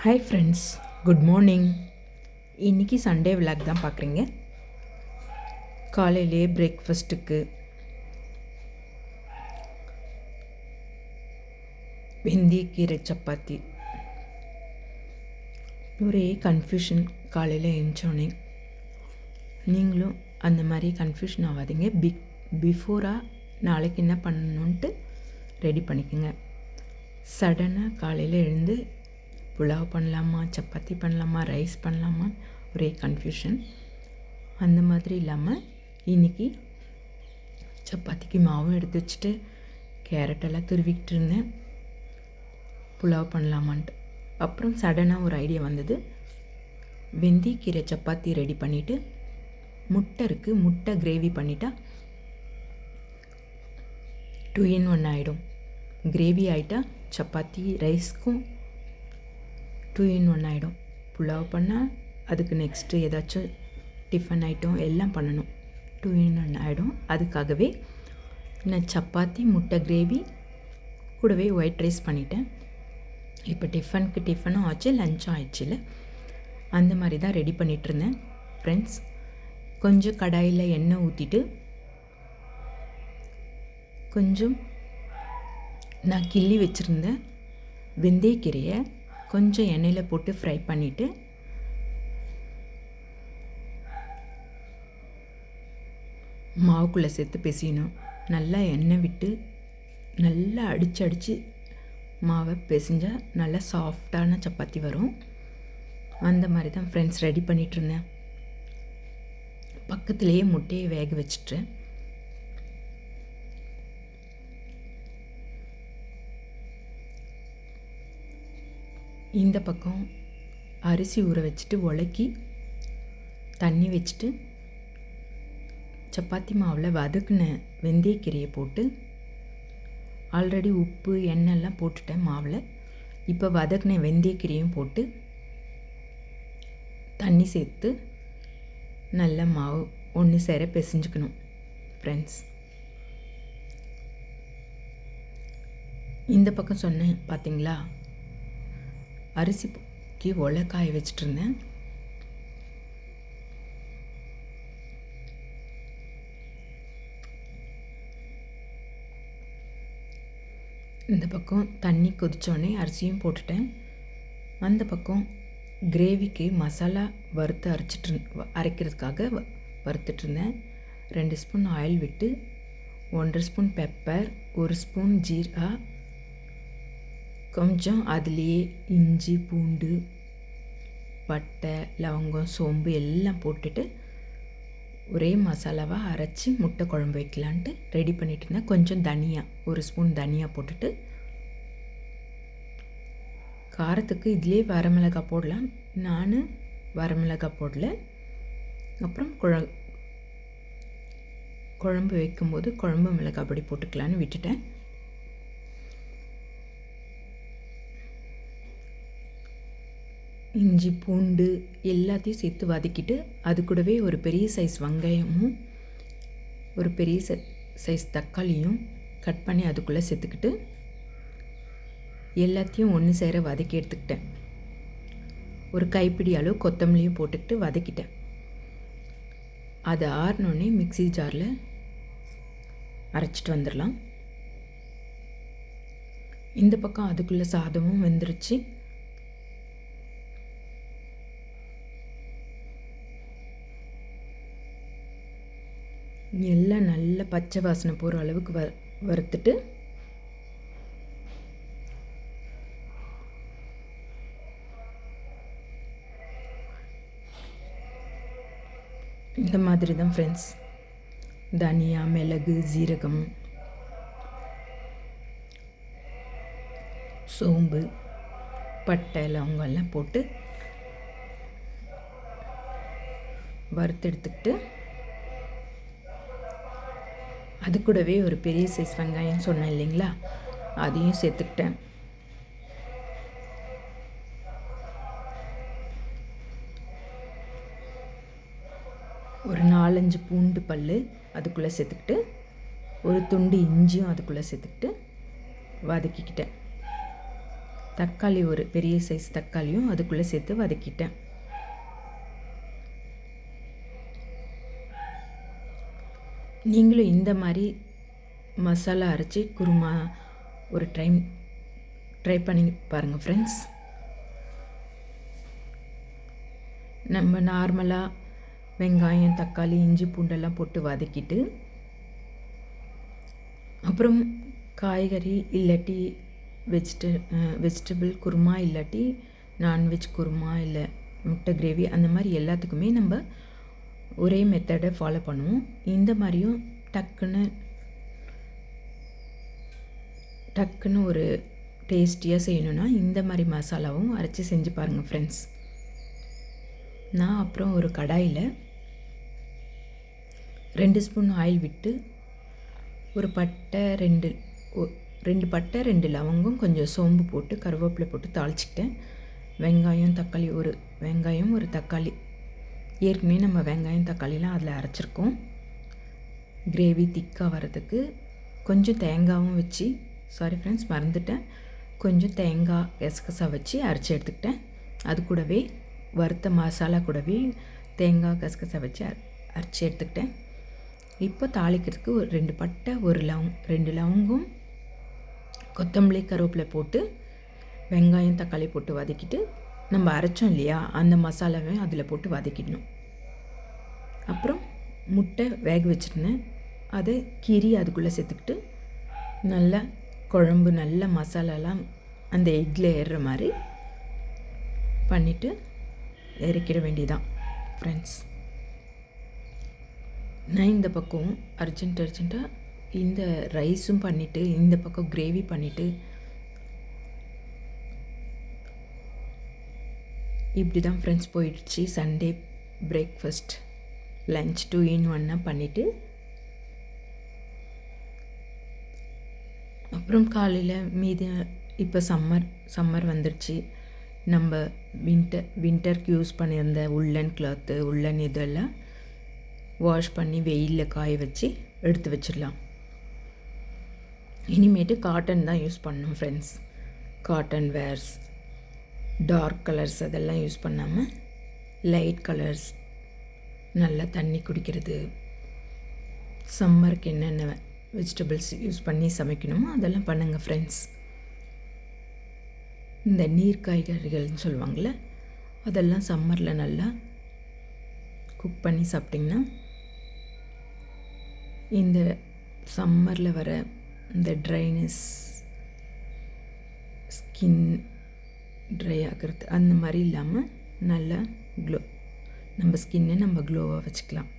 Hi friends, good morning. இன்றைக்கி Sunday vlog தான் பார்க்குறீங்க. காலையிலே பிரேக்ஃபாஸ்ட்டுக்கு வெந்தயக்கீரை சப்பாத்தி. ஒரே கன்ஃபியூஷன் காலையில் எழுந்தோடனே. நீங்களும் அந்த மாதிரி கன்ஃபியூஷன் ஆகாதீங்க. பிஃபோராக நாளைக்கு என்ன பண்ணணுன்ட்டு ரெடி பண்ணிக்கோங்க. சடனாக காலையில் எழுந்து புலாவ் பண்ணலாமா, சப்பாத்தி பண்ணலாமா, ரைஸ் பண்ணலாமா, ஒரே கன்ஃபியூஷன். அந்த மாதிரி இல்லாமல் இன்றைக்கி சப்பாத்திக்கு மாவும் எடுத்து வச்சுட்டு கேரட்டெல்லாம் துருவிக்கிட்டு இருந்தேன், புலாவ் பண்ணலாமான்ட்டு. அப்புறம் சடனாக ஒரு ஐடியா வந்தது. வெந்தயக்கீரை சப்பாத்தி ரெடி பண்ணிவிட்டு முட்டை இருக்குது, முட்டை கிரேவி பண்ணிட்டா 2 in 1 ஆகிடும். கிரேவி ஆகிட்டா சப்பாத்தி ரைஸ்க்கும் 2 in 1 ஆகிடும். புலாவ் பண்ணால் அதுக்கு நெக்ஸ்ட்டு ஏதாச்சும் டிஃபன் ஐட்டம் எல்லாம் பண்ணணும். 2 in 1 ஆகிடும். அதுக்காகவே நான் சப்பாத்தி முட்டை கிரேவி கூடவே ஒயிட் ரைஸ் பண்ணிட்டேன். இப்போ டிஃபனும் ஆச்சு, லஞ்சும் ஆயிடுச்சுல. அந்த மாதிரி தான் ரெடி பண்ணிகிட்ருந்தேன் ஃப்ரெண்ட்ஸ். கொஞ்சம் கடாயில் எண்ணெய் ஊற்றிட்டு கொஞ்சம் நான் கிள்ளி வச்சுருந்தேன் வெந்தயக்கீரையை கொஞ்சம் எண்ணெயில் போட்டு ஃப்ரை பண்ணிவிட்டு மாவுக்குள்ளே சேர்த்து பிசையணும். நல்லா எண்ணெய் விட்டு நல்லா அடித்து மாவை பிசைஞ்சால் நல்லா சாஃப்டான சப்பாத்தி வரும். அந்த மாதிரி தான் ஃப்ரெண்ட்ஸ் ரெடி பண்ணிகிட்ருந்தேன். பக்கத்துலேயே முட்டையை வேக வச்சுட்டேன். இந்த பக்கம் அரிசி ஊற வச்சுட்டு உலக்கி தண்ணி வச்சுட்டு சப்பாத்தி மாவில் வதக்குன வெந்தயக்கீரையை போட்டு ஆல்ரெடி உப்பு எண்ணெய்லாம் போட்டுட்டேன் மாவில். இப்போ வதக்குன வெந்தயக்கீரையும் போட்டு தண்ணி சேர்த்து நல்ல மாவு ஒன்று சேர பிசைஞ்சுக்கணும் ஃப்ரெண்ட்ஸ். இந்த பக்கம் சொன்னேன் பார்த்தீங்களா, அரிசிக்கு ஒலை காய வச்சிட்ருந்தேன். இந்த பக்கம் தண்ணி கொதித்தோடனே அரிசியும் போட்டுட்டேன். அந்த பக்கம் கிரேவிக்கு மசாலா அரைக்கிறதுக்காக வறுத்துட்ருந்தேன். 2 ஸ்பூன் ஆயில் விட்டு 1.5 ஸ்பூன் பெப்பர், 1 ஸ்பூன் ஜீரா, கொஞ்சம் அதுலேயே இஞ்சி பூண்டு பட்டை லவங்கம் சோம்பு எல்லாம் போட்டுட்டு ஒரே மசாலாவாக அரைச்சி முட்டை குழம்பு வைக்கலான்ட்டு ரெடி பண்ணிட்டு இருந்தேன். கொஞ்சம் தனியா 1 ஸ்பூன் தனியா போட்டுட்டு, காரத்துக்கு இதிலே வரமிளகாய் போடலாம், நான் வரமிளகாய் போடல. அப்புறம் குழம்பு வைக்கும்போது குழம்பு மிளகாய் பொடி போட்டுக்கலான்னு விட்டுட்டேன். இஞ்சி பூண்டு எல்லாத்தையும் சேர்த்து வதக்கிட்டு அது கூடவே ஒரு பெரிய சைஸ் வெங்காயமும் ஒரு பெரிய சைஸ் தக்காளியும் கட் பண்ணி அதுக்குள்ளே சேர்த்துக்கிட்டு எல்லாத்தையும் ஒன்று சேர வதக்கி எடுத்துக்கிட்டேன். ஒரு கைப்பிடி அளவு கொத்தமல்லியும் போட்டுக்கிட்டு வதக்கிட்டேன். அது ஆறினோடனே மிக்ஸி ஜாரில் அரைச்சிட்டு வந்துடலாம். இந்த பக்கம் அதுக்குள்ளே சாதமும் வெந்துருச்சு. எல்லாம் நல்ல பச்சை வாசனை போகிற அளவுக்கு வறுத்துட்டு இந்த மாதிரி தான் ஃப்ரெண்ட்ஸ் தனியா மிளகு ஜீரகம் சோம்பு பட்டை லவங்கெல்லாம் போட்டு வறுத்து எடுத்துக்கிட்டு அது கூடவே ஒரு பெரிய சைஸ் வெங்காயம் சொன்னேன் இல்லைங்களா, அதையும் சேர்த்துக்கிட்டேன். ஒரு 4-5 பூண்டு பல் அதுக்குள்ளே சேர்த்துக்கிட்டு ஒரு துண்டு இஞ்சியும் அதுக்குள்ளே சேர்த்துக்கிட்டு வதக்கிக்கிட்டேன். தக்காளி ஒரு பெரிய சைஸ் தக்காளியும் அதுக்குள்ளே சேர்த்து வதக்கிட்டேன். நீங்களும் இந்த மாதிரி மசாலா அரைச்சி குருமா ஒரு ட்ரை பண்ணி பாருங்கள் ஃப்ரெண்ட்ஸ். நம்ம நார்மலாக வெங்காயம், தக்காளி, இஞ்சி, பூண்டெல்லாம் போட்டு வதக்கிட்டு அப்புறம் காய்கறி இல்லாட்டி வெஜிடபிள் குருமா இல்லாட்டி நான்வெஜ் குருமா இல்லை முட்டை கிரேவி அந்த மாதிரி எல்லாத்துக்குமே நம்ம ஒரே மெத்தடை ஃபாலோ பண்ணுவோம். இந்த மாதிரியும் டக்குன்னு ஒரு டேஸ்டியாக செய்யணுன்னா இந்த மாதிரி மசாலாவும் அரைச்சி செஞ்சு பாருங்கள் ஃப்ரெண்ட்ஸ். நான் அப்புறம் ஒரு கடாயில் 2 ஸ்பூன் ஆயில் விட்டு ஒரு பட்டை 2 பட்டை 2 லவங்கம் கொஞ்சம் சோம்பு போட்டு கருவேப்பிலை போட்டு தாளிச்சிக்கிட்டேன். வெங்காயம் தக்காளி ஒரு வெங்காயம் ஒரு தக்காளி ஏற்கனவே நம்ம வெங்காயம் தக்காளிலாம் அதில் அரைச்சிருக்கோம். கிரேவி திக்காக வர்றதுக்கு கொஞ்சம் தேங்காயும் வச்சு ஃப்ரெண்ட்ஸ் மறந்துட்டேன், கொஞ்சம் தேங்காய் கசகசா வச்சு அரைச்சி எடுத்துக்கிட்டேன். அது கூடவே வறுத்த மசாலா கூடவே தேங்காய் கசகசா வச்சு அரைச்சி எடுத்துக்கிட்டேன். இப்போ தாளிக்கிறதுக்கு ஒரு 2 பட்டை 2 லவங்கம் கொத்தமல்லி கருவேப்பிலை போட்டு வெங்காயம் தக்காளி போட்டு வதக்கிட்டு நம்ம அரைச்சோம் இல்லையா அந்த மசாலாவை அதில் போட்டு வதக்கிடணும். அப்புறம் முட்டை வேக வச்சுருந்தேன், அதை கீரி அதுக்குள்ளே சேர்த்துக்கிட்டு நல்லா குழம்பு நல்ல மசாலாலாம் அந்த எக்கில் ஏறுற மாதிரி பண்ணிவிட்டு இறக்கிட வேண்டியதான் ஃப்ரெண்ட்ஸ். நான் இந்த பக்கம் அர்ஜென்ட்டாக இந்த ரைஸும் பண்ணிவிட்டு இந்த பக்கம் கிரேவி பண்ணிவிட்டு இப்படி தான் ஃப்ரெண்ட்ஸ் போயிடுச்சு. சண்டே பிரேக்ஃபாஸ்ட் லன்ச் 2 in 1 பண்ணிவிட்டு அப்புறம் காலையில் மீதி இப்போ சம்மர் வந்துடுச்சு. நம்ம வின்டருக்கு யூஸ் பண்ணியிருந்த உள்ளன் கிளாத்து உள்ளன் இதெல்லாம் வாஷ் பண்ணி வெயிலில் காய வச்சு எடுத்து வச்சிடலாம். இனிமேட்டு காட்டன் தான் யூஸ் பண்ணணும் friends. Cotton wears dark colours அதெல்லாம் யூஸ் பண்ணாமல் லைட் கலர்ஸ் நல்லா தண்ணி குடிக்கிறது, சம்மருக்கு என்னென்ன வெஜிடபிள்ஸ் யூஸ் பண்ணி சமைக்கணுமோ அதெல்லாம் பண்ணுங்கள் ஃப்ரெண்ட்ஸ். இந்த நீர் காய்கறிகள்னு சொல்லுவாங்கள்ல அதெல்லாம் சம்மரில் நல்லா குக் பண்ணி சாப்பிட்டிங்கன்னா இந்த சம்மரில் வர இந்த ட்ரைனஸ் ஸ்கின் ட்ரை ஆகிறது அந்த மாதிரி இல்லாமல் நல்லா நம்ம ஸ்கின்னை நம்ம க்ளோவாக வச்சுக்கலாம்.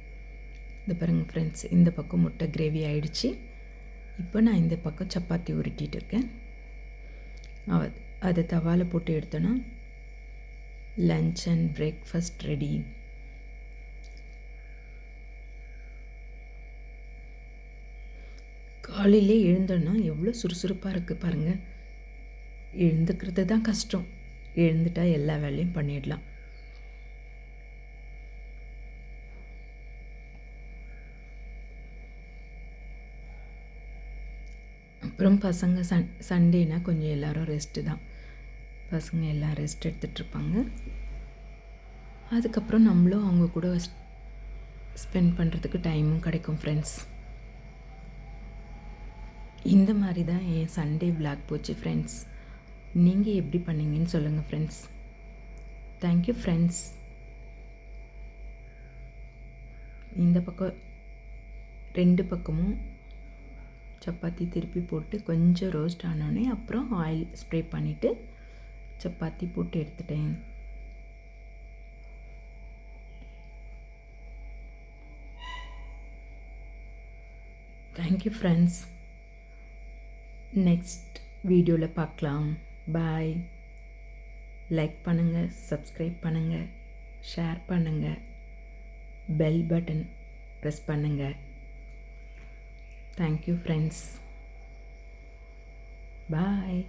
இந்த பாருங்கள் ஃப்ரெண்ட்ஸ், இந்த பக்கம் முட்டை கிரேவி ஆகிடுச்சு. இப்போ நான் இந்த பக்கம் சப்பாத்தி உருட்டிகிட்டு இருக்கேன். அதை தவாவில் போட்டு எடுத்தோன்னா லன்ச் அண்ட் பிரேக்ஃபாஸ்ட் ரெடி. காலையிலே எழுந்தோன்னா எவ்வளோ சுறுசுறுப்பாக இருக்குது பாருங்கள். எழுந்துக்கிறது தான் கஷ்டம், எழுந்துட்டால் எல்லா வேலையும் பண்ணிடலாம். அப்புறம் பசங்க சண்டேனா கொஞ்சம் எல்லோரும் ரெஸ்ட்டு தான். பசங்க எல்லாம் ரெஸ்ட் எடுத்துகிட்ருப்பாங்க. அதுக்கப்புறம் நம்மளும் அவங்க கூட ஸ்பெண்ட் பண்ணுறதுக்கு டைமும் கிடைக்கும் ஃப்ரெண்ட்ஸ். இந்த மாதிரி தான் என் சண்டே விளாக் போச்சு ஃப்ரெண்ட்ஸ். நீங்கள் எப்படி பண்ணீங்கன்னு சொல்லுங்கள் ஃப்ரெண்ட்ஸ். Thank you friends. இந்த பக்கம் 2 பக்கமும் சப்பாத்தி திருப்பி போட்டு கொஞ்சம் ரோஸ்ட் ஆனோடனே அப்புறம் ஆயில் ஸ்ப்ரே பண்ணிவிட்டு சப்பாத்தி போட்டு எடுத்துட்டேன். Thank you friends. நெக்ஸ்ட் வீடியோவில் பார்க்கலாம். பாய். லைக் பண்ணுங்கள், சப்ஸ்கிரைப் பண்ணுங்கள், ஷேர் பண்ணுங்கள், பெல் பட்டன் ப்ரெஸ் பண்ணுங்கள். Thank you friends. பாய்.